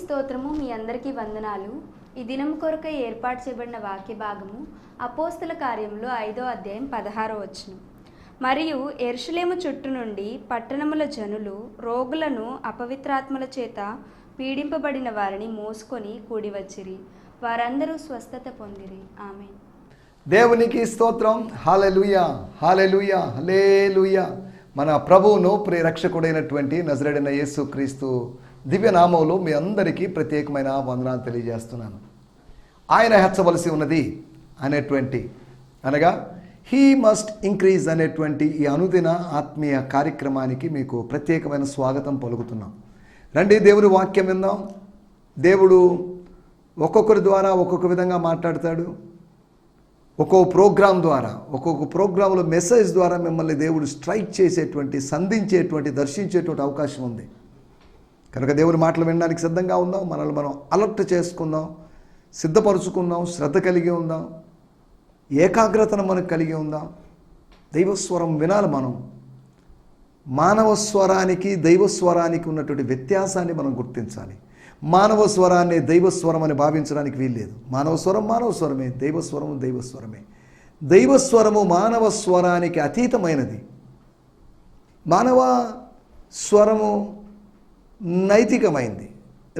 స్తోత్రము. మీ అందరికీ వందనాలు. ఈ దినం కొరకై ఏర్పాటు చేయబడిన వాక్య భాగము అపోస్తల కార్యములు 5వ అధ్యాయం 16వ వచనం. మరియు యెరూషలేము చుట్టూ నుండి పట్టణముల జనులు రోగులను అపవిత్రాత్మల చేత పీడింపబడిన వారిని మోసుకొని కూడి వచ్చిరి. వారందరూ స్వస్థత పొందిరి. ఆమేన్. దేవునికి స్తోత్రం. హల్లెలూయా, హల్లెలూయా, హల్లెలూయా. మన ప్రభువును ప్రియరక్షకుడైనటువంటి నజరేయుడైన యేసుక్రీస్తు దివ్యనామంలో మీ అందరికీ ప్రత్యేకమైన వందనాలు తెలియజేస్తున్నాను. ఆయన హెచ్చవలసి ఉన్నది అనేటువంటి అనగా హీ మస్ట్ ఇంక్రీజ్ అనేటువంటి ఈ అనుదిన ఆత్మీయ కార్యక్రమానికి మీకు ప్రత్యేకమైన స్వాగతం పలుకుతున్నాం. రండి, దేవుని వాక్యం విందాం. దేవుడు ఒక్కొక్కరి ద్వారా ఒక్కొక్క విధంగా మాట్లాడతాడు. ఒక్కొక్క ప్రోగ్రాంలో మెసేజ్ ద్వారా మిమ్మల్ని దేవుడు స్ట్రైక్ చేసేటువంటి, సంధించేటువంటి, దర్శించేటువంటి అవకాశం ఉంది. కనుక దేవుని మాటలు వినడానికి సిద్ధంగా ఉందాం. మనల్ని మనం అలర్ట్ చేసుకుందాం, సిద్ధపరుచుకుందాం, శ్రద్ధ కలిగి ఉందాం, ఏకాగ్రతను మనకు కలిగి ఉందాం. దైవస్వరం వినాలి. మనం మానవ స్వరానికి దైవస్వరానికి ఉన్నటువంటి వ్యత్యాసాన్ని మనం గుర్తించాలి. మానవ స్వరాన్ని దైవస్వరం అని భావించడానికి వీల్లేదు. మానవ స్వరమే, దైవస్వరమే. దైవస్వరము మానవ స్వరానికి అతీతమైనది. మానవ స్వరము నైతికమైంది,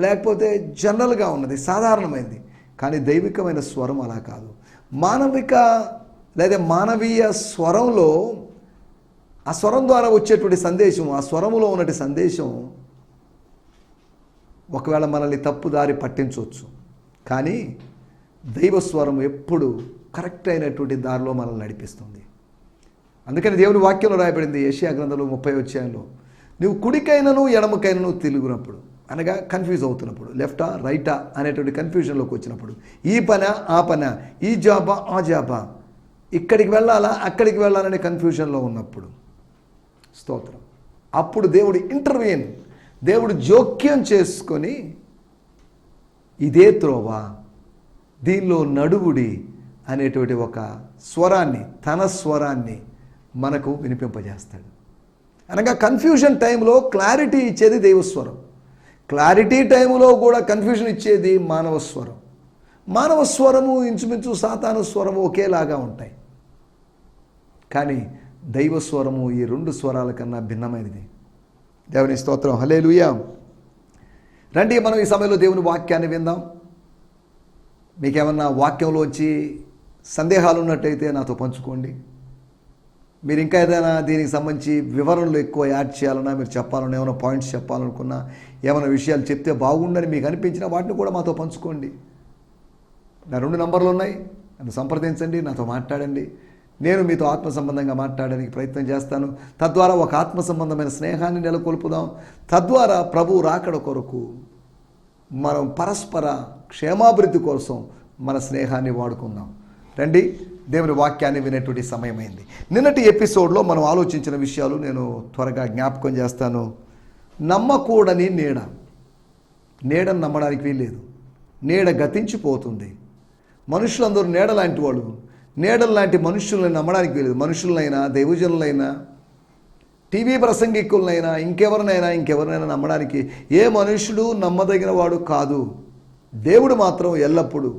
లేకపోతే జనరల్గా ఉన్నది, సాధారణమైనది. కానీ దైవికమైన స్వరం అలా కాదు. మానవీయ స్వరంలో ఆ స్వరం ద్వారా వచ్చేటువంటి సందేశం, ఆ స్వరములో ఉన్నటువంటి సందేశం ఒకవేళ మనల్ని తప్పుదారి పట్టించవచ్చు. కానీ దైవస్వరం ఎప్పుడు కరెక్ట్ అయినటువంటి దారిలో మనల్ని నడిపిస్తుంది. అందుకని దేవుని వాక్యంలో రాయబడింది యెషయా గ్రంథంలో 30వ అధ్యాయంలో, నువ్వు కుడికైనను ఎడమకైనను తిరుగునప్పుడు, అనగా కన్ఫ్యూజ్ అవుతున్నప్పుడు, లెఫ్టా రైటా అనేటువంటి కన్ఫ్యూజన్లోకి వచ్చినప్పుడు, ఈ పనా ఆ పనా, ఈ జాబా ఆ జాబా, ఇక్కడికి వెళ్ళాలా అక్కడికి వెళ్ళాలనే కన్ఫ్యూజన్లో ఉన్నప్పుడు, స్తోత్రం, అప్పుడు దేవుడు జోక్యం చేసుకొని ఇదే త్రోవ, దీనిలో నడువుడి అనేటువంటి ఒక స్వరాన్ని, తన స్వరాన్ని మనకు వినిపింపజేస్తాడు. అనగా కన్ఫ్యూజన్ టైంలో క్లారిటీ ఇచ్చేది దైవస్వరం, క్లారిటీ టైంలో కూడా కన్ఫ్యూజన్ ఇచ్చేది మానవ స్వరం. మానవ స్వరము ఇంచుమించు సాతాను స్వరము ఒకేలాగా ఉంటాయి. కానీ దైవస్వరము ఈ రెండు స్వరాల కన్నా భిన్నమైనది. దేవుని స్తోత్రం. హల్లెలూయా. రండి, మనం ఈ సమయంలో దేవుని వాక్యాన్ని విందాం. మీకేమన్నా వాక్యంలోంచి సందేహాలు ఉన్నట్టయితే నాతో పంచుకోండి. మీరు ఇంకా ఏదైనా దీనికి సంబంధించి వివరణలు ఎక్కువ యాడ్ చేయాలన్నా, మీరు చెప్పాలన్నా, ఏమైనా పాయింట్స్ చెప్పాలనుకున్నా, ఏమైనా విషయాలు చెప్తే బాగుండని మీకు అనిపించినా వాటిని కూడా మాతో పంచుకోండి. నా 2 నంబర్లు ఉన్నాయి, నన్ను సంప్రదించండి, నాతో మాట్లాడండి. నేను మీతో ఆత్మ సంబంధంగా మాట్లాడడానికి ప్రయత్నం చేస్తాను. తద్వారా ఒక ఆత్మ సంబంధమైన స్నేహాన్ని నెలకొల్పుదాం. తద్వారా ప్రభు రాకడ కొరకు మనం పరస్పర క్షేమాభివృద్ధి కోసం మన స్నేహాన్ని వాడుకుందాం. రండి, దేవుని వాక్యాన్ని వినేటువంటి సమయమైంది. నిన్నటి ఎపిసోడ్లో మనం ఆలోచించిన విషయాలు నేను త్వరగా జ్ఞాపకం చేస్తాను. నమ్మకూడని నీడను నమ్మడానికి వీల్లేదు. నీడ గతించిపోతుంది. మనుషులందరూ నీడ లాంటి వాళ్ళు. నీడలు లాంటి మనుషులను నమ్మడానికి వీలేదు. మనుషులనైనా, దైవజనులైనా, టీవీ ప్రసంగికులనైనా, ఇంకెవరినైనా నమ్మడానికి ఏ మనుషుడు నమ్మదగిన వాడు కాదు. దేవుడు మాత్రం ఎల్లప్పుడూ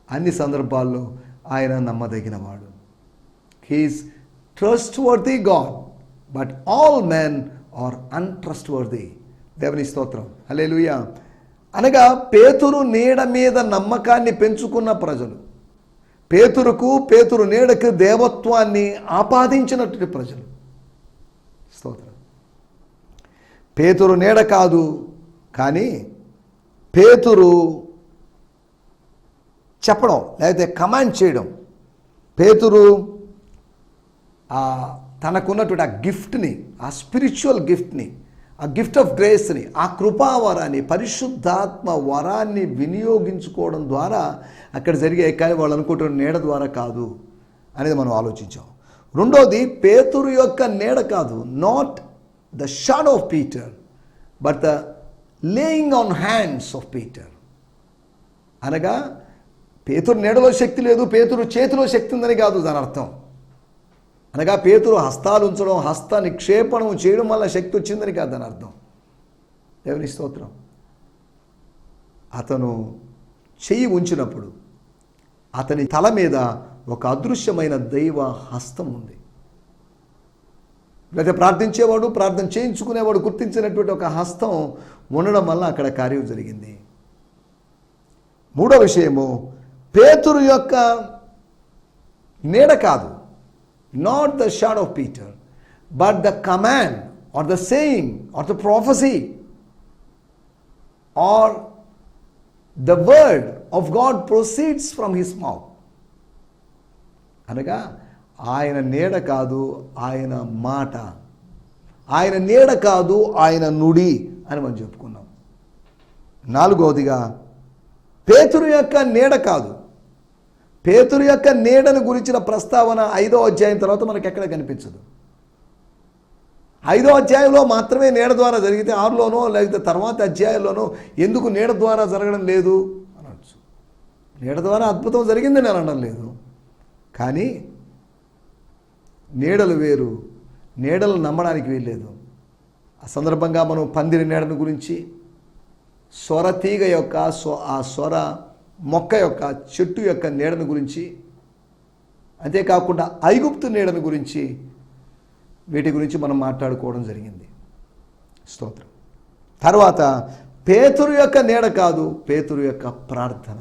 అన్ని సందర్భాల్లో ఆయన నమ్మదగినవాడు. He is trustworthy God, but all men are untrustworthy. దేవుని స్తోత్రం. హల్లెలూయా. అనగా పేతురు నీడ మీద నమ్మకాన్ని పెంచుకున్న ప్రజలు, పేతురు నీడకు దేవత్వాన్ని ఆపాదించినటువంటి ప్రజలు. స్తోత్రం. పేతురు నీడ కాదు, కానీ పేతురు చెప్పడం లేకపోతే కమాండ్ చేయడం, పేతురు తనకున్నటువంటి ఆ గిఫ్ట్ని, ఆ స్పిరిచువల్ గిఫ్ట్ని, ఆ గిఫ్ట్ ఆఫ్ గ్రేస్ని, ఆ కృపావరాన్ని, పరిశుద్ధాత్మ వరాన్ని వినియోగించుకోవడం ద్వారా అక్కడ జరిగే, కానీ వాళ్ళు అనుకుంటున్న నీడ ద్వారా కాదు అనేది మనం ఆలోచించాం. రెండోది, పేతురు యొక్క నీడ కాదు, not the shadow of Peter, but the laying on hands of Peter. అనగా పేతురు నీడలో శక్తి లేదు, పేతురు చేతిలో శక్తి ఉందని కాదు దాని అర్థం. అనగా పేతురు హస్తాలు ఉంచడం, హస్త నిక్షేపణం చేయడం వల్ల శక్తి వచ్చిందని కాదు దాని అర్థం. దేవుని స్తోత్రం. అతను చెయ్యి ఉంచినప్పుడు అతని తల మీద ఒక అదృశ్యమైన దైవ హస్తం ఉంది. లేదా ప్రార్థించేవాడు, ప్రార్థన చేయించుకునేవాడు గుర్తించినటువంటి ఒక హస్తం ఉండడం వల్ల అక్కడ కార్యం జరిగింది. మూడో విషయము, పేతురు యొక్క నీడ కాదు, not the shadow of Peter, but the command or the saying or the prophecy or the word of God proceeds from his mouth. అనగా ఆయన నీడ కాదు, ఆయన మాట, ఆయన నీడ కాదు, ఆయన నుడి అని మనం చెప్పుకున్నాం. నాలుగవదిగా, పేతురు యొక్క నీడ కాదు. పేతురు యొక్క నీడను గురించిన ప్రస్తావన 5వ అధ్యాయం తర్వాత మనకి ఎక్కడ కనిపించదు. 5వ అధ్యాయంలో మాత్రమే నీడ ద్వారా జరిగితే 6లోనో లేకపోతే తర్వాత అధ్యాయంలోనో ఎందుకు నీడ ద్వారా జరగడం లేదు అనొచ్చు. నీడ ద్వారా అద్భుతం జరిగిందని నేను అనడం లేదు, కానీ నీడలు వేరు, నీడలు నమ్మడానికి వీల్లేదు. ఆ సందర్భంగా మనం పందిరి నీడను గురించి, సొర తీగ యొక్క ఆ సొర మొక్క యొక్క చెట్టు యొక్క నీడను గురించి, అంతేకాకుండా ఐగుప్తు నీడను గురించి, వీటి గురించి మనం మాట్లాడుకోవడం జరిగింది. స్తోత్రం. తర్వాత పేతురు యొక్క నీడ కాదు, పేతురు యొక్క ప్రార్థన.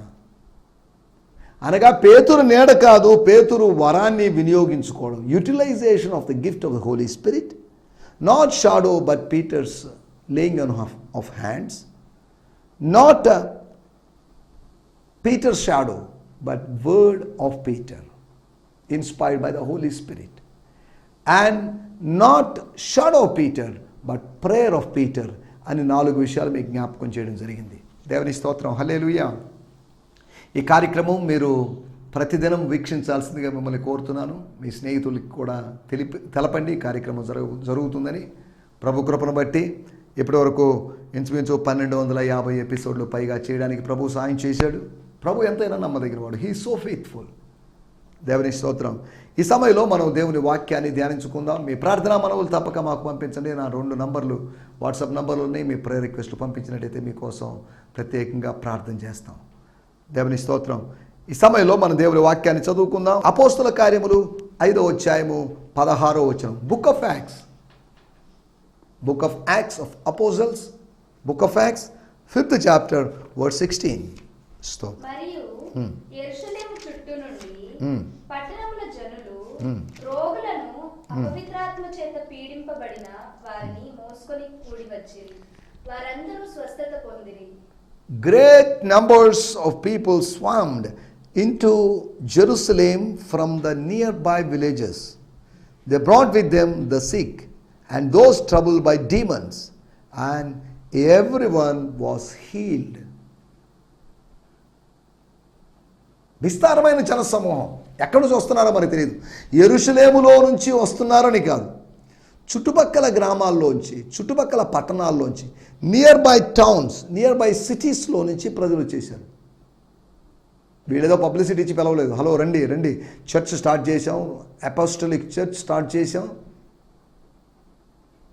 అనగా పేతురు నీడ కాదు, పేతురు వరాన్ని వినియోగించుకోవడం, utilisation of the gift of the Holy Spirit, not shadow but Peter's laying on of hands, not Peter's shadow, but word of Peter, inspired by the Holy Spirit. And not shadow of Peter, but prayer of Peter. అని 4 విషయాలు మీకు జ్ఞాపకం చేయడం జరిగింది. దేవుని స్తోత్రం, హల్లెలూయా. ఈ కార్యక్రమం మీరు ప్రతిదినం వీక్షించాల్సిందిగా మిమ్మల్ని కోరుతున్నాను. మీ స్నేహితులకి కూడా తెలపండి ఈ కార్యక్రమం జరుగుతుందని. ప్రభు కృపను బట్టి ఇప్పటివరకు ఇంచుమించు 1250 ఎపిసోడ్లు పైగా చేయడానికి ప్రభు సాయం చేశాడు. ప్రభు ఎంతైనా నమ్మదగిన వాడు. He so faithful. దేవుని స్తోత్రం. ఈ సమయంలో మనం దేవుని వాక్యాన్ని ధ్యానించుకుందాం. మీ ప్రార్థనా మనవులు తప్పక మాకు పంపించండి. నా 2 నంబర్లు వాట్సాప్ నంబర్లు ఉన్నాయి. మీ ప్రేయర్ రిక్వెస్ట్లు పంపించినట్టయితే మీకోసం ప్రత్యేకంగా ప్రార్థన చేస్తాం. దేవుని స్తోత్రం. ఈ సమయంలో మనం దేవుని వాక్యాన్ని చదువుకుందాం. అపోస్తుల కార్యములు 5వ అధ్యాయము 16వ వచనం. Book of acts of అపోజల్స్, book of acts 5th chapter verse 16. మరియు యెరూషలేము చుట్టూ నుండి పట్టణముల జనులు రోగులను, అపవిత్రాత్మ చేత పీడింపబడిన వారిని మోసుకొని కూడి వచ్చిరి. వారందరూ స్వస్థత పొందిరి. Great numbers of people swarmed into Jerusalem from the nearby villages. They brought with them the sick and those troubled by demons, and everyone was healed. విస్తారమైన జన సమూహం ఎక్కడి నుంచి వస్తున్నారో మనకు తెలియదు. యెరూషలేములో నుంచి వస్తున్నారని కాదు, చుట్టుపక్కల గ్రామాల్లోంచి, చుట్టుపక్కల పట్టణాల్లోంచి, near by towns, near by సిటీస్లో నుంచి ప్రజలు వచ్చేసారు. వీళ్ళేదో పబ్లిసిటీ ఇచ్చి పిలవలేదు. హలో రండి రండి, చర్చ్ స్టార్ట్ చేసాం, అపోస్టలిక్ చర్చ్ స్టార్ట్ చేసాం,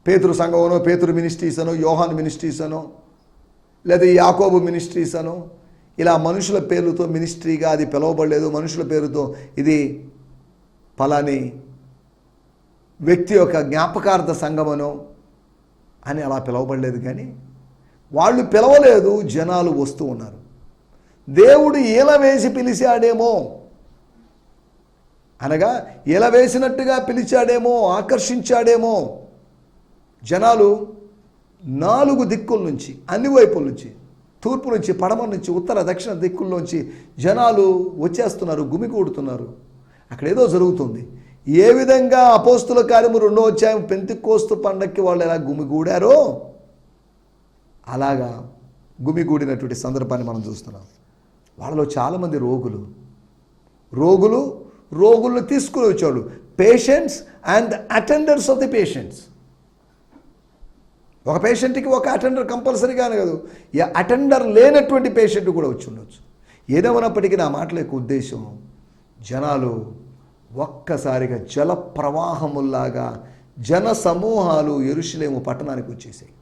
పేతురు సంఘమనో, పేతురు మినిస్ట్రీస్ అనో, యోహాన్ మినిస్ట్రీస్ అనో, లేదా యాకోబు మినిస్ట్రీస్ అనో, ఇలా మనుషుల పేర్లతో మినిస్ట్రీగా అది పిలవబడలేదు. మనుషుల పేరుతో ఇది ఫలాని వ్యక్తి యొక్క జ్ఞాపకార్థ సంఘమనో అని అలా పిలవబడలేదు. కానీ వాళ్ళు పిలవలేదు, జనాలు వస్తూ ఉన్నారు. దేవుడు ఈల వేసి పిలిచాడేమో, అనగా ఈల వేసినట్టుగా పిలిచాడేమో, ఆకర్షించాడేమో. జనాలు 4 దిక్కుల నుంచి, అన్ని వైపుల నుంచి, తూర్పు నుంచి, పడమర నుంచి, ఉత్తర దక్షిణ దిక్కుల్లోంచి జనాలు వచ్చేస్తున్నారు, గుమికూడుతున్నారు. అక్కడ ఏదో జరుగుతుంది. ఏ విధంగా అపోస్తుల కార్యము 2వ అధ్యాయం పెంతెకోస్తు పండక్కి వాళ్ళు ఎలా గుమిగూడారో అలాగా గుమిగూడినటువంటి సందర్భాన్ని మనం చూస్తున్నాం. వాళ్ళలో చాలామంది రోగులను తీసుకుని వచ్చాడు. Patients and attenders of the patients. ఒక పేషెంట్కి ఒక అటెండర్ కంపల్సరీగానే కాదు, అటెండర్ లేనటువంటి పేషెంట్ కూడా వచ్చి ఉండొచ్చు. ఏదేమన్నప్పటికీ నా మాటల యొక్క ఉద్దేశం, జనాలు ఒక్కసారిగా జల ప్రవాహముల్లాగా జన సమూహాలు యెరూషలేము పట్టణానికి వచ్చేసాయి.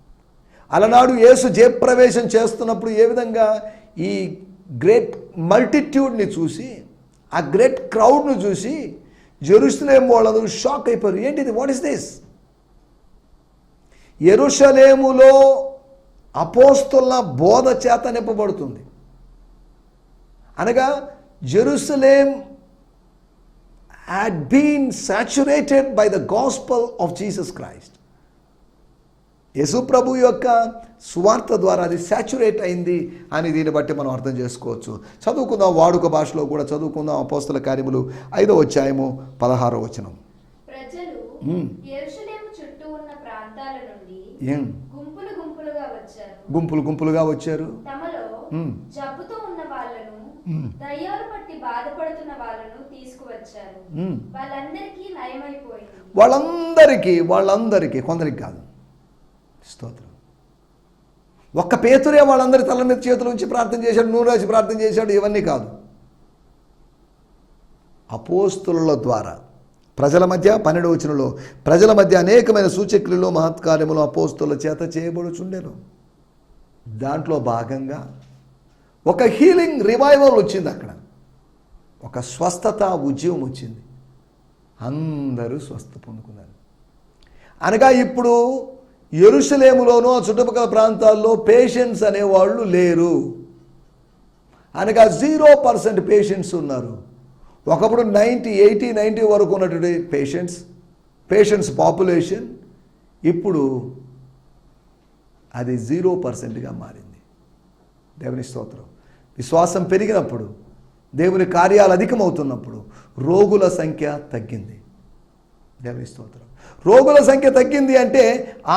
అలనాడు యేసు జయప్రవేశం చేస్తున్నప్పుడు ఏ విధంగా ఈ గ్రేట్ మల్టిట్యూడ్ని చూసి, ఆ గ్రేట్ క్రౌడ్ను చూసి జెరూసలేం వాళ్ళందరూ షాక్ అయిపోయారు. ఏంటిది, వాట్ ఇస్ దిస్? యెరూషలేములో అపోస్తలుల బోధ చేత నింపబడుతుంది. అనగా Jerusalem had been saturated by the gospel of Jesus Christ. యేసు ప్రభు యొక్క సువార్త ద్వారా అది సాచురేట్ అయింది అని దీన్ని బట్టి మనం అర్థం చేసుకోవచ్చు. చదువుకుందాం, వాడుక భాషలో కూడా చదువుకుందాం. అపోస్తల కార్యములు 5వ అధ్యాయము 16వ వచనం. ప్రజలు యెరూషలేము చుట్టూ ఉన్న ప్రాంతాల నుండి గుంపులు గుంపులుగా వచ్చారు. తమలో జబ్బుతో ఉన్న వాళ్ళను, దయ్యాలు పట్టి బాధపడుతున్న వాళ్ళను తీసుకువచ్చారు. వాళ్ళందరికీ నయమైపోయింది. వాళ్ళందరికీ కొందరికి కాదు. స్తోత్రం. ఒక్క పేతురే వాళ్ళందరి తల మీద చేతులు ఉంచి ప్రార్థన చేశాడు, నూనె రాసి ప్రార్థన చేశాడు. ఇవన్నీ కాదు. అపోస్తలుల ద్వారా ప్రజల మధ్య 12వ వచనంలో ప్రజల మధ్య అనేకమైన సూచక్రియలు మహత్కార్యములు అపోస్తలుల చేత చేయబడుచుండెను. దాంట్లో భాగంగా ఒక హీలింగ్ రివైవల్ వచ్చింది. అక్కడ ఒక స్వస్థత ఉద్యమం వచ్చింది. అందరూ స్వస్థ పొందుకున్నారు. అనగా ఇప్పుడు యెరూషలేములోనూ చుట్టుపక్కల ప్రాంతాల్లో పేషెంట్స్ అనేవాళ్ళు లేరు. అనగా 0% పేషెంట్స్ ఉన్నారు. ఒకప్పుడు 80 వరకు ఉన్నటువంటి పేషెంట్స్ పాపులేషన్ ఇప్పుడు అది 0%గా మారింది. దేవుని స్తోత్రం. విశ్వాసం పెరిగినప్పుడు, దేవుని కార్యాలు అధికమవుతున్నప్పుడు రోగుల సంఖ్య తగ్గింది. దేవుని స్తోత్రం. రోగుల సంఖ్య తగ్గింది అంటే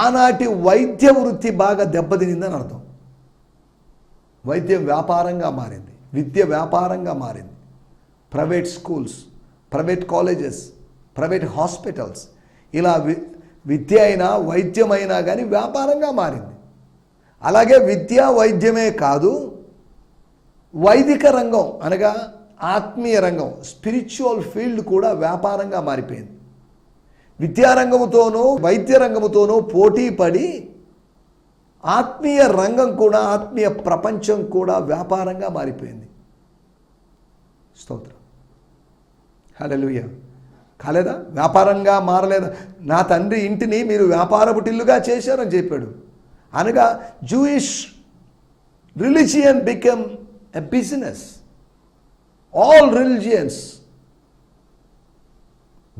ఆనాటి వైద్య వృత్తి బాగా దెబ్బతినిందని అర్థం. వైద్యం వ్యాపారంగా మారింది, విద్య వ్యాపారంగా మారింది. Private schools, private colleges, private hospitals, ఇలా విద్య అయినా వైద్యమైనా కానీ వ్యాపారంగా మారింది. అలాగే విద్య వైద్యమే కాదు, వైదిక రంగం అనగా ఆత్మీయ రంగం, స్పిరిచువల్ ఫీల్డ్ కూడా వ్యాపారంగా మారిపోయింది. విద్యారంగముతోనూ వైద్య రంగముతోనూ పోటీ పడి ఆత్మీయ రంగం కూడా, ఆత్మీయ ప్రపంచం కూడా వ్యాపారంగా మారిపోయింది. స్తోత్రం. హల్లెలూయా. కాలేదా? వ్యాపారంగా మారలేదా? నా తండ్రి ఇంటిని మీరు వ్యాపారపుటిల్లుగా చేశారని చెప్పాడు. అనగా Jewish religion become a business. All religions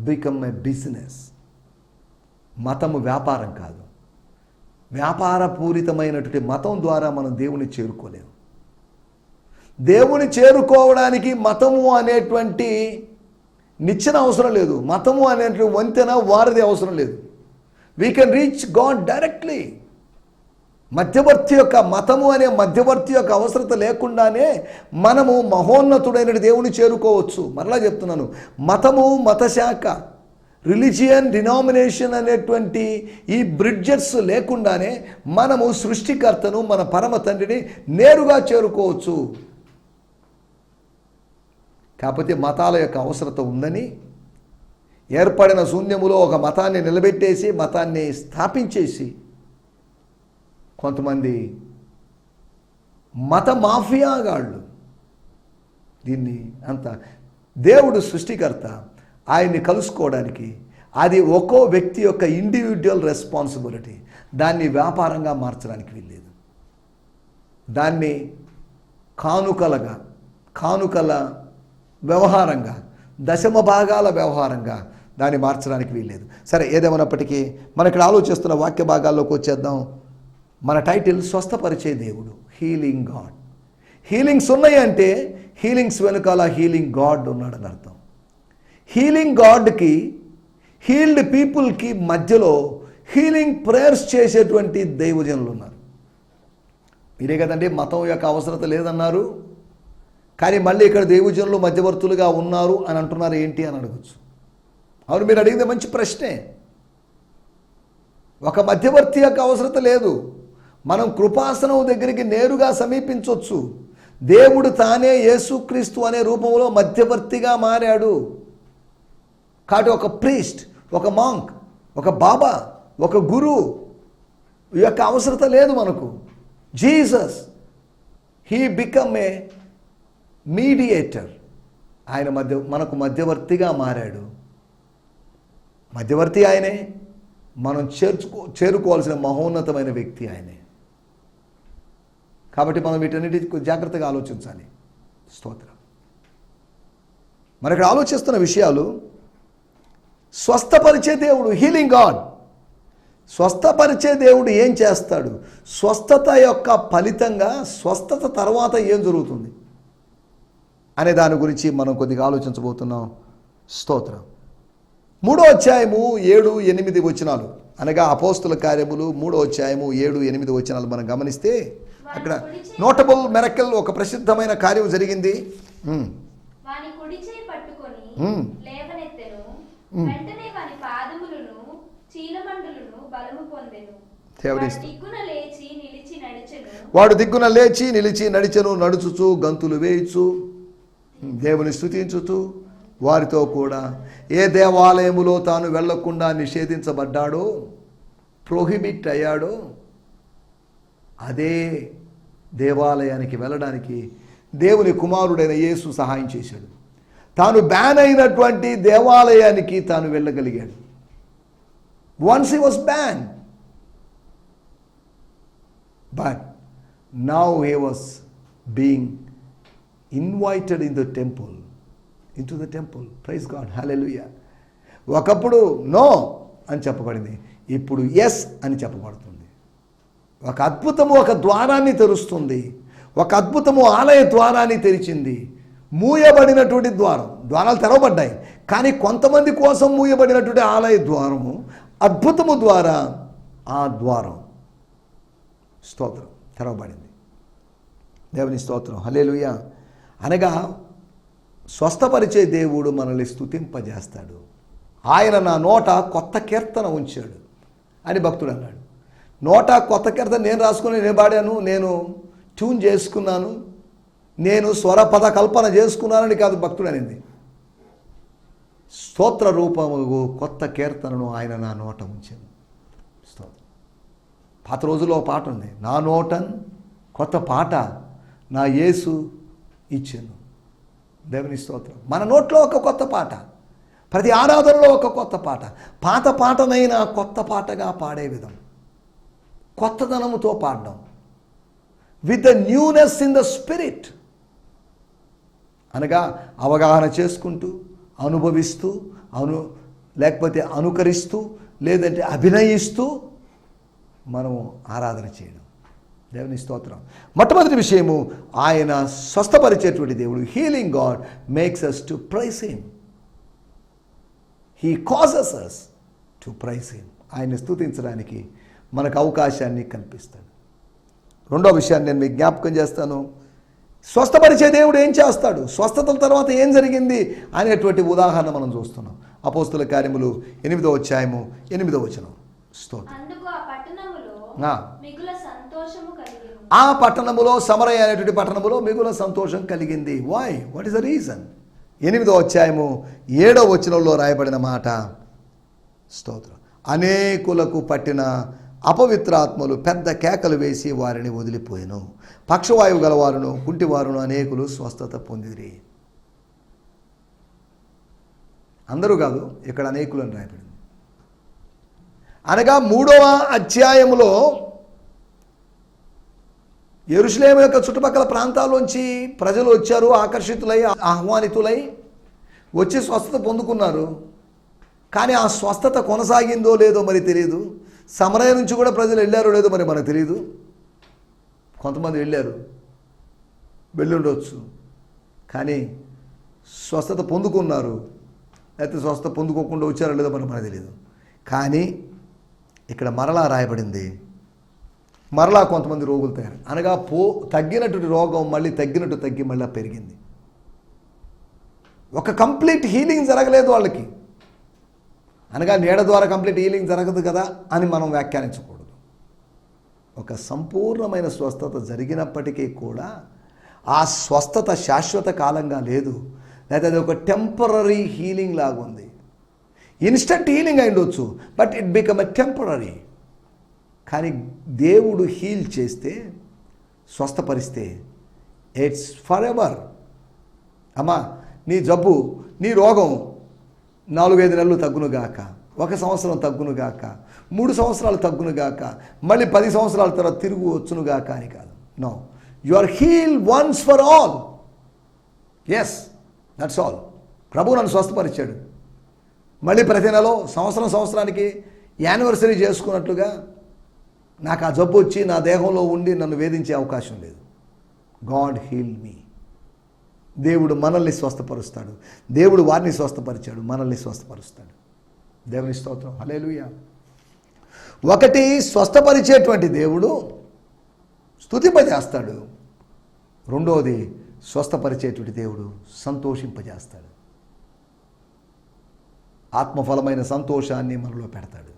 become a business. మతము వ్యాపారం కాదు. వ్యాపారపూరితమైనటువంటి మతం ద్వారా మనం దేవుని చేరుకోలేము. దేవుని చేరుకోవడానికి మతము అనేటువంటి నిచ్చెన అవసరం లేదు. మతము అనేటువంటి వంతెన వారిది అవసరం లేదు. We can reach God directly. మతము అనే మధ్యవర్తి యొక్క అవసరత లేకుండానే మనము మహోన్నతుడైన దేవుని చేరుకోవచ్చు. మరలా చెప్తున్నాను, మతము, మతశాఖ, రిలీజియన్, డినామినేషన్ అనేటువంటి ఈ బ్రిడ్జెస్ లేకుండానే మనము సృష్టికర్తను, మన పరమ తండ్రిని నేరుగా చేరుకోవచ్చు. కాకపోతే మతాల యొక్క అవసరత ఉందని ఏర్పడిన శూన్యములో ఒక మతాన్ని నిలబెట్టేసి, మతాన్ని స్థాపించేసి కొంతమంది మత మాఫియాగాళ్ళు దీన్ని అంత, దేవుడు సృష్టికర్త, ఆయన్ని కలుసుకోవడానికి అది ఒక్కో వ్యక్తి యొక్క ఇండివిజువల్ రెస్పాన్సిబిలిటీ. దాన్ని వ్యాపారంగా మార్చడానికి వీల్లేదు. దాన్ని కానుకల వ్యవహారంగా, దశమ భాగాల వ్యవహారంగా దాన్ని మార్చడానికి వీల్లేదు. సరే, ఏదేమైనప్పటికీ మనం ఇక్కడ ఆలోచిస్తున్న వాక్య భాగాల్లోకి వచ్చేద్దాం. మన టైటిల్ స్వస్థపరిచే దేవుడు, హీలింగ్ గాడ్. హీలింగ్స్ ఉన్నాయి అంటే హీలింగ్స్ వెనుకాల హీలింగ్ గాడ్ ఉన్నాడని అర్థం. హీలింగ్ గాడ్కి, హీల్డ్ పీపుల్కి మధ్యలో హీలింగ్ ప్రేయర్స్ చేసేటువంటి దైవజనులు ఉన్నారు. మీరే కదండి మతం యొక్క అవసరత లేదన్నారు, కానీ మళ్ళీ ఇక్కడ దైవజనులు మధ్యవర్తులుగా ఉన్నారు అని అంటున్నారు ఏంటి అని అడగచ్చు. అవును, మీరు అడిగింది మంచి ప్రశ్నే. ఒక మధ్యవర్తి యొక్క అవసరత లేదు. మనం కృపాసనం దగ్గరికి నేరుగా సమీపించవచ్చు. దేవుడు తానే యేసుక్రీస్తు అనే రూపంలో మధ్యవర్తిగా మారాడు. కాబట్టి ఒక ప్రీస్ట్, ఒక మాంక్, ఒక బాబా, ఒక గురువు యొక్క అవసరత లేదు మనకు. Jesus he become a mediator. ఆయన మనకు మధ్యవర్తిగా మారాడు. మధ్యవర్తి ఆయనే, మనం చేరుకోవాల్సిన మహోన్నతమైన వ్యక్తి ఆయనే. కాబట్టి మనం వీటన్నిటి జాగ్రత్తగా ఆలోచించాలి. స్తోత్రం. మరి ఇక్కడ ఆలోచిస్తున్న విషయాలు, స్వస్థపరిచే దేవుడు, హీలింగ్ గాడ్. స్వస్థపరిచే దేవుడు ఏం చేస్తాడు, స్వస్థత యొక్క ఫలితంగా స్వస్థత తర్వాత ఏం జరుగుతుంది అనే దాని గురించి మనం కొద్దిగా ఆలోచించబోతున్నాం. స్తోత్రం. 3వ అధ్యాయము 7-8 వచనాలు, అనగా అపోస్తుల కార్యములు 3వ అధ్యాయము 7-8 వచనాలు మనం గమనిస్తే అక్కడ నోటబుల్ మిరకల్, ఒక ప్రసిద్ధమైన కార్యం జరిగింది. వాని కుడి చేయి పట్టుకొని లేవనెత్తెను, వెంటనే వాని పాదములను చీలమండులను బలము పొందెను. వాడు దిగ్గున లేచి నిలిచి నడిచెను, నడుచుచు గంతులు వేయుచు దేవుని స్తుతించుచు వారితో కూడా ఏ దేవాలయములో తాను వెళ్లకుండా నిషేధించబడ్డాడో, ప్రోహిబిట్ అయ్యాడో, అదే దేవాలయానికి వెళ్ళడానికి దేవుని కుమారుడైన యేసు సహాయం చేశాడు. తాను బ్యాన్ అయినటువంటి దేవాలయానికి తాను వెళ్ళగలిగాడు. Once he was ban, but now he was being invited in the temple, in to the temple. Praise God, హల్లెలూయా. ఒకప్పుడు నో అని చెప్పబడింది, ఇప్పుడు ఎస్ అని చెప్పబడుతుంది. ఒక అద్భుతము ఒక ద్వారాన్ని తెరుస్తుంది. ఒక అద్భుతము ఆలయ ద్వారాన్ని తెరిచింది. మూయబడినటువంటి ద్వారాలు తెరవబడ్డాయి, కానీ కొంతమంది కోసం మూయబడినటువంటి ఆలయ ద్వారము, అద్భుతము ద్వారా ఆ ద్వారం, స్తోత్రం, తెరవబడింది. దేవుని స్తోత్రం, హల్లెలూయా. అనగా స్వస్థపరిచే దేవుడు మనల్ని స్తుతింపజేస్తాడు. ఆయన నా నోట కొత్త కీర్తన ఉంచాడు అని భక్తుడు అన్నాడు. నోట కొత్త కీర్తన నేను రాసుకుని నేను పాడాను, నేను ట్యూన్ చేసుకున్నాను, నేను స్వరపద కల్పన చేసుకున్నానని కాదు భక్తుడు అనింది. స్తోత్ర రూపము కొత్త కీర్తనను ఆయన నా నోట ఉంచాను. స్తోత్రం. పాత రోజుల్లో పాట ఉంది, నా నోటన్ కొత్త పాట నా యేసు ఇచ్చాను. దేవుని స్తోత్రం. మన నోట్లో ఒక కొత్త పాట, ప్రతి ఆరాధనలో ఒక కొత్త పాట, పాత పాటనైనా కొత్త పాటగా పాడే విధం, కొత్తదనముతో పాడడం, with the newness in the spirit. అనగా అవగాహన చేసుకుంటూ, అనుభవిస్తూ, లేకపోతే అనుకరిస్తూ, లేదంటే అభినయిస్తూ మనము ఆరాధన చేయడం. దేవుని స్తోత్రం. మొట్టమొదటి విషయము, ఆయన స్వస్థపరిచేటువంటి దేవుడు. Healing God makes us to praise him. He causes us to praise him. ఆయన్ని స్తుతించడానికి మనకు అవకాశాన్ని కల్పిస్తాడు. రెండో విషయాన్ని నేను మీకు జ్ఞాపకం చేస్తాను. స్వస్థపరిచే దేవుడు ఏం చేస్తాడు, స్వస్థతల తర్వాత ఏం జరిగింది అనేటువంటి ఉదాహరణ మనం చూస్తున్నాం. అపోస్తుల కార్యములు 8వ అధ్యాయము 8వ వచనం. స్తోత్రం. ఆ పట్టణములో, సమరయ అనేటువంటి పట్టణములో మిగుల సంతోషం కలిగింది. Why? What is the reason? 8వ అధ్యాయము 7వ వచనంలో రాయబడిన మాట. స్తోత్రం. అనేకులకు పట్టిన అపవిత్రాత్మలు పెద్ద కేకలు వేసి వారిని వదిలిపోయాను. పక్షవాయువు గలవారును కుంటివారును అనేకులు స్వస్థత పొందిరి. అందరూ కాదు, ఇక్కడ అనేకులు అని రాయబడింది. అనగా 3వ అధ్యాయములో యెరూషలేము యొక్క చుట్టుపక్కల ప్రాంతాల్లోంచి ప్రజలు వచ్చారు, ఆకర్షితులై, ఆహ్వానితులై వచ్చి స్వస్థత పొందుకున్నారు. కానీ ఆ స్వస్థత కొనసాగిందో లేదో మరి తెలియదు. సమరయ నుంచి కూడా ప్రజలు వెళ్ళారో లేదో మరి మనకు తెలియదు. కొంతమంది వెళ్ళి ఉండవచ్చు, కానీ స్వస్థత పొందుకున్నారు, లేకపోతే స్వస్థత పొందుకోకుండా వచ్చారో లేదో మరి మనకు తెలియదు. కానీ ఇక్కడ మరలా రాయబడింది, మరలా కొంతమంది రోగులు తయారు. అనగా తగ్గినటువంటి రోగం మళ్ళీ తగ్గినట్టు తగ్గి మళ్ళీ పెరిగింది. ఒక కంప్లీట్ హీలింగ్ జరగలేదు వాళ్ళకి. అనగా నీడ ద్వారా కంప్లీట్ హీలింగ్ జరగదు కదా అని మనం వ్యాఖ్యానించకూడదు. ఒక సంపూర్ణమైన స్వస్థత జరిగినప్పటికీ కూడా ఆ స్వస్థత శాశ్వత కాలంగా లేదు, లేదా అది ఒక టెంపరరీ హీలింగ్ లాగా ఉంది. ఇన్స్టెంట్ హీలింగ్ అయిండొచ్చు, but it become a temporary. కానీ దేవుడు హీల్ చేస్తే, స్వస్థపరిస్తే ఇట్స్ ఫర్ ఎవర్. అమ్మా, నీ జబ్బు, నీ రోగం 4-5 నెలలు తగ్గునుగాక, 1 సంవత్సరం తగ్గునుగాక, 3 సంవత్సరాలు తగ్గునుగాక, మళ్ళీ 10 సంవత్సరాల తర్వాత తిరుగు వచ్చునుగాక అని కాదు. No, you are heal once for all. Yes, that's all. ప్రభు నన్ను స్వస్థపరిచాడు. మళ్ళీ ప్రతి నెల సంవత్సరానికి యానివర్సరీ చేసుకున్నట్లుగా నాకు ఆ జబ్బు వచ్చి నా దేహంలో ఉండి నన్ను వేధించే అవకాశం లేదు. God heal me. దేవుడు మనల్ని స్వస్థపరుస్తాడు. దేవుడు వారిని స్వస్థపరిచాడు, మనల్ని స్వస్థపరుస్తాడు. దేవుని స్తోత్రం, హల్లెలూయా. ఒకటి, స్వస్థపరిచేటువంటి దేవుడు స్తుతింపజేస్తాడు. రెండోది, స్వస్థపరిచేటువంటి దేవుడు సంతోషింపజేస్తాడు. ఆత్మఫలమైన సంతోషాన్ని మనలో పెడతాడు.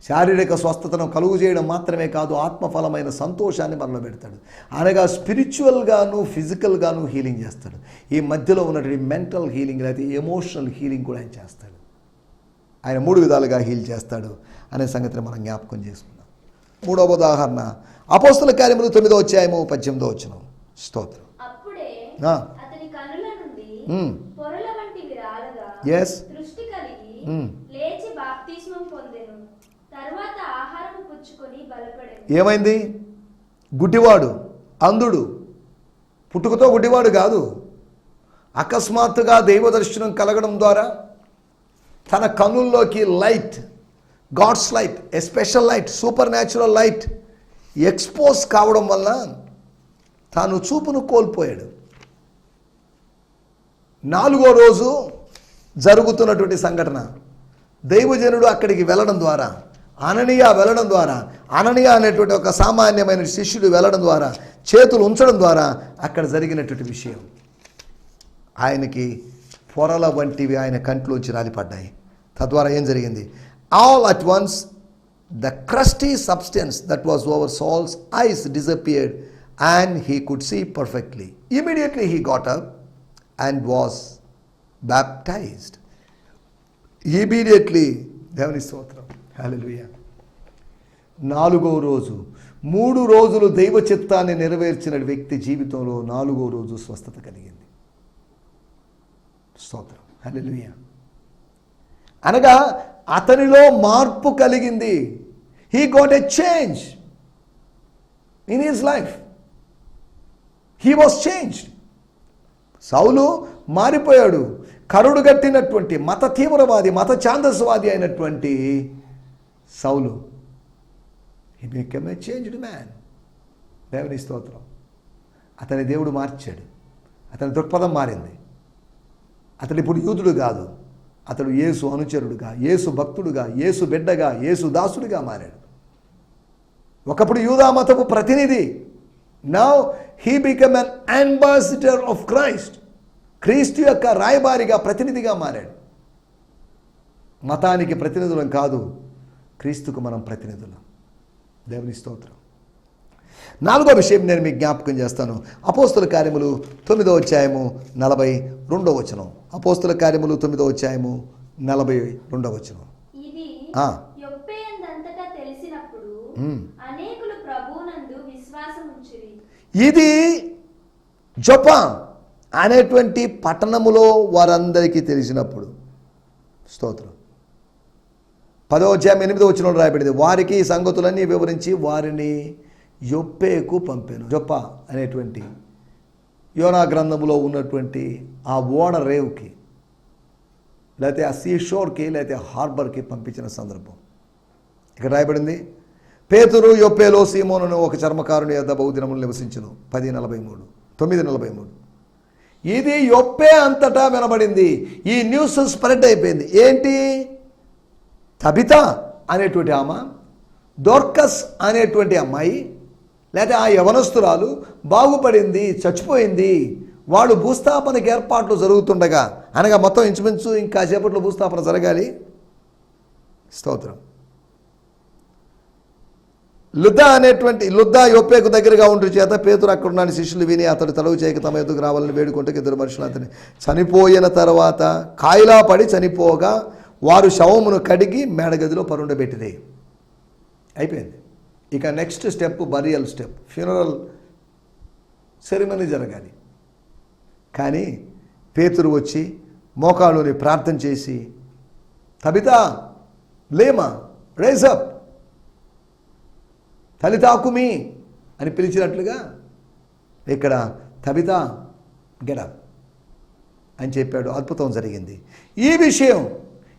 శారీరక స్వస్థతను కలుగు చేయడం మాత్రమే కాదు, ఆత్మఫలమైన సంతోషాన్ని మనలో పెడతాడు. అనగా స్పిరిచువల్గాను ఫిజికల్గాను హీలింగ్ చేస్తాడు. ఈ మధ్యలో ఉన్నటువంటి మెంటల్ హీలింగ్ లేదా ఎమోషనల్ హీలింగ్ కూడా ఆయన చేస్తాడు. ఆయన 3 విధాలుగా హీల్ చేస్తాడు అనే సంగతిని మనం జ్ఞాపకం చేసుకుందాం. 3వ ఉదాహరణ అపోస్తల కార్యములు 9వ అధ్యాయము 18వ వచనం. స్తోత్రం. అప్పుడే అతని కన్నుల నుండి పొరల వంటివి రాలగా దృష్టి కలిగి లేచి బాప్తిస్మం పొందెను. తరువాత ఆహారం పుచ్చుకొని బలపడెను. ఏమైంది? గుడ్డివాడు, అంధుడు, పుట్టుకతో గుడ్డివాడు కాదు. అకస్మాత్తుగా దైవదర్శనం కలగడం ద్వారా తన కన్నుల్లోకి light, God's light, a special light, super natural light expose కావడం వల్ల తాను చూపును కోల్పోయాడు. 4వ రోజు జరుగుతున్నటువంటి సంఘటన, దైవజనుడు అక్కడికి వెళ్ళడం ద్వారా, అననీయ వెళ్ళడం ద్వారా, అననీయ అనేటువంటి ఒక సామాన్యమైన శిష్యుడు వెళ్ళడం ద్వారా, చేతులు ఉంచడం ద్వారా అక్కడ జరిగినటువంటి విషయం. ఆయనకి పొరల వంటివి ఆయన కంట్లోంచి రాలిపడ్డాయి. తద్వారా ఏం జరిగింది? All at once the crusty substance that was over Saul's eyes disappeared and he could see perfectly. Immediately he got up and was baptized. Immediately, దేవుని స్తోత్రం, హల్లెలూయా. 4వ రోజు, 3 రోజులు దైవ చిత్తాన్ని నెరవేర్చిన వ్యక్తి జీవితంలో 4వ రోజు స్వస్థత కలిగింది. స్తోత్రం, హల్లెలూయా. అనగా అతనిలో మార్పు కలిగింది. He got a change in his life. He was changed. సౌలు మారిపోయాడు. కరుడు గట్టినటువంటి మత తీవ్రవాది, మత ఛాందస్వాది అయినటువంటి సౌలు, he became a changed man. దేవుని స్తోత్రం. అతని దేవుడు మార్చాడు. అతని దృక్పథం మారింది. అతడు ఇప్పుడు యూదుడు కాదు, అతడు యేసు అనుచరుడుగా, యేసు భక్తుడుగా, యేసు బిడ్డగా, యేసు దాసుడిగా మారాడు. ఒకప్పుడు యూదా మతపు ప్రతినిధి. Now he became an ambassador of Christ. క్రీస్తు యొక్క రాయబారిగా, ప్రతినిధిగా మారాడు. మతానికి ప్రతినిధులం కాదు, క్రీస్తుకు మనం ప్రతినిధులం. దేవుని స్తోత్రం. 4వ విషయం నేను మీకు జ్ఞాపకం చేస్తాను. అపోస్తల కార్యములు 9వ అధ్యాయము 42వ వచనం. అపోస్తల కార్యములు 9వ అధ్యాయము 42వ వచనం. ఇది యొప్పే అంతటా తెలిసినప్పుడు అనేకులు ప్రభువునందు విశ్వాసం ఉంచిరి. ఇది జొప్పా అనేటువంటి పట్టణములో వారందరికీ తెలిసినప్పుడు. స్తోత్రం. 10వ అధ్యాయం 8వ వచనంలో రాయబడింది, వారికి ఈ సంగతులన్నీ వివరించి వారిని యొప్పేకు పంపాను. జొప్పా అనేటువంటి యోనా గ్రంథములో ఉన్నటువంటి ఆ ఓడ రేవుకి, లేకపోతే ఆ సీషోర్కి, లేకపోతే హార్బర్కి పంపించిన సందర్భం ఇక్కడ రాయబడింది. పేతురు యొప్పేలో సీమోనును ఒక చర్మకారుని యొద్ద బహుదినములు నివసించును. 9:43. ఇది యొప్పే అంతటా వినబడింది. ఈ న్యూస్ స్ప్రెడ్ అయిపోయింది. ఏంటి? తబితా అనేటువంటి ఆమె, దోర్కస్ అనేటువంటి అమ్మాయి, లేకపోతే ఆ యవనస్తురాలు బాగుపడింది, చచ్చిపోయింది. వాడు భూస్థాపనకి ఏర్పాట్లు జరుగుతుండగా, అనగా మొత్తం ఇంచుమించు ఇంకా సేపట్లో భూస్థాపన జరగాలి. స్తోత్రం. లుద్దా యొప్పేకు దగ్గరగా ఉంటు చేత పేతురు అక్కడున్న శిష్యులు విని అతడు తడవు చేయక తమ ఎదుగు రావాలని వేడుకుంటే 2 మనుషులు అతని చనిపోయిన తర్వాత కాయిలా పడి చనిపోగా వారు శవమును కడిగి మేడగదిలో పరుండబెట్టిరి. అయిపోయింది. ఇక next step burial step, funeral ceremony జరగాలి. కానీ పేతురు వచ్చి మోకాళ్ళుని ప్రార్థన చేసి, తబితా లేమా, రైజ్ అప్, తలితాకుమి అని పిలిచినట్లుగా ఇక్కడ తబితా గెటప్ అని చెప్పాడు. అద్భుతం జరిగింది. ఈ విషయం,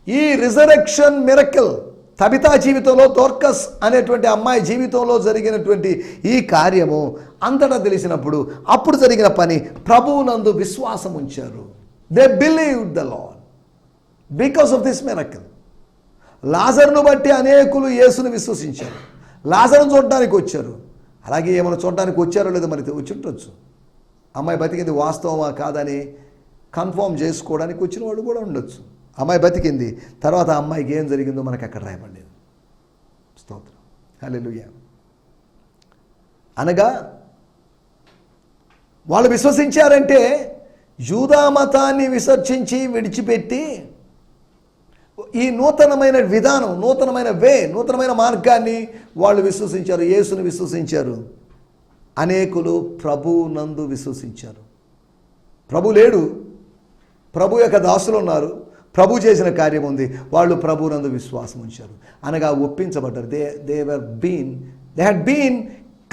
ఈ రిజరెక్షన్ మిరకిల్ తబితా జీవితంలో, దోర్కస్ అనేటువంటి అమ్మాయి జీవితంలో జరిగినటువంటి ఈ కార్యము అంతటా తెలిసినప్పుడు అప్పుడు జరిగిన పని, ప్రభువునందు విశ్వాసం ఉంచారు. They believed the Lord because of this miracle. లాజరును బట్టి అనేకులు యేసును విశ్వసించారు. లాజరును చూడడానికి వచ్చారు. అలాగే ఏమైనా చూడడానికి వచ్చారో లేదో మరి వచ్చి ఉండొచ్చు. అమ్మాయి బతికింది వాస్తవమా కాదని కన్ఫర్మ్ చేసుకోవడానికి వచ్చిన వాళ్ళు కూడా ఉండొచ్చు. అమ్మాయి బతికింది, తర్వాత ఆ అమ్మాయికి ఏం జరిగిందో మనకు అక్కడ రాయబడలేదు. స్తోత్రం, హల్లెలూయా. అనగా వాళ్ళు విశ్వసించారంటే యూదా మతాన్ని విసర్జించి విడిచిపెట్టి ఈ నూతనమైన విధానం, నూతనమైన నూతనమైన మార్గాన్ని వాళ్ళు విశ్వసించారు. యేసుని విశ్వసించారు. అనేకులు ప్రభువునందు విశ్వసించారు. ప్రభు లేడు, ప్రభు యొక్క దాసులు ఉన్నారు, ప్రభు చేసిన కార్యం ఉంది, వాళ్ళు ప్రభువునందు విశ్వాసం ఉంచారు. అనగా ఒప్పించబడ్డారు. They had been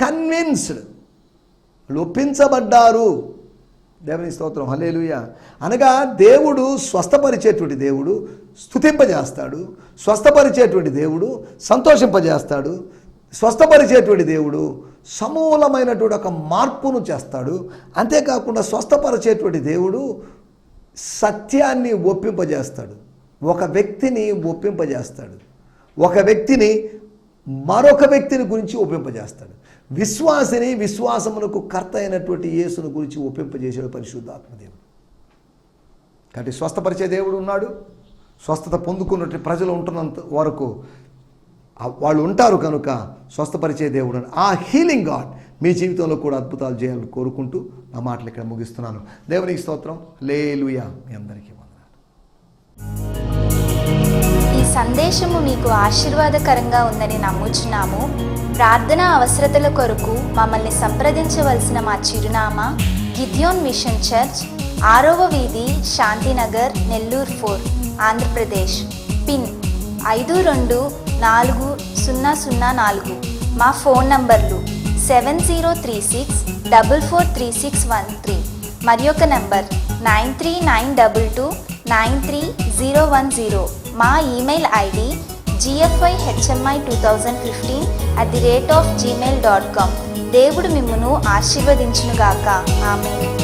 convinced. వాళ్ళు ఒప్పించబడ్డారు. దేవుని స్తోత్రం, హల్లెలూయా. అనగా దేవుడు స్వస్థపరిచేటువంటి దేవుడు స్తుతింపజేస్తాడు, స్వస్థపరిచేటువంటి దేవుడు సంతోషింపజేస్తాడు, స్వస్థపరిచేటువంటి దేవుడు సమూలమైనటువంటి ఒక మార్పును చేస్తాడు. అంతేకాకుండా స్వస్థపరిచేటువంటి దేవుడు సత్యాన్ని ఒప్పింపజేస్తాడు. ఒక వ్యక్తిని ఒప్పింపజేస్తాడు, ఒక వ్యక్తిని మరొక వ్యక్తిని గురించి ఒప్పింపజేస్తాడు. విశ్వాసిని విశ్వాసమునకు కర్త అయినటువంటి యేసును గురించి ఒప్పింపజేసాడు పరిశుద్ధాత్మదేవుడు. కాబట్టి స్వస్థపరిచే దేవుడు ఉన్నాడు. స్వస్థత పొందుకున్నట్టు ప్రజలు ఉంటున్నంత వరకు వాళ్ళు ఉంటారు కనుక స్వస్థపరిచే దేవుడు. ఆ హీలింగ్ గాడ్ మీ జీవితంలో కూడా అద్భుతాలు చేయాలని కోరుకుంటూ నా మాటలు ఇక్కడ ముగిస్తున్నాను. దేవునికి స్తోత్రం, హల్లెలూయా. మీ అందరికీ వందనాలు. ఈ సందేశము మీకు ఆశీర్వాదకరంగా ఉందని నమ్ముచున్నాము. ప్రార్థనా అవసరతల కొరకు మమ్మల్ని సంప్రదించవలసిన మా చిరునామా గిద్యోన్ మిషన్ చర్చ్, 6వ వీధి, శాంతినగర్, నెల్లూరు 4, ఆంధ్రప్రదేశ్. పిన్ 524004. మా ఫోన్ నంబర్లు 7036443613 మరి ఒక నంబర్ 9392293010. మా ఈమెయిల్ ఐడి gfihmi2015@gmail.com. దేవుడు మిమ్మును ఆశీర్వదించునుగాక. ఆమేన్.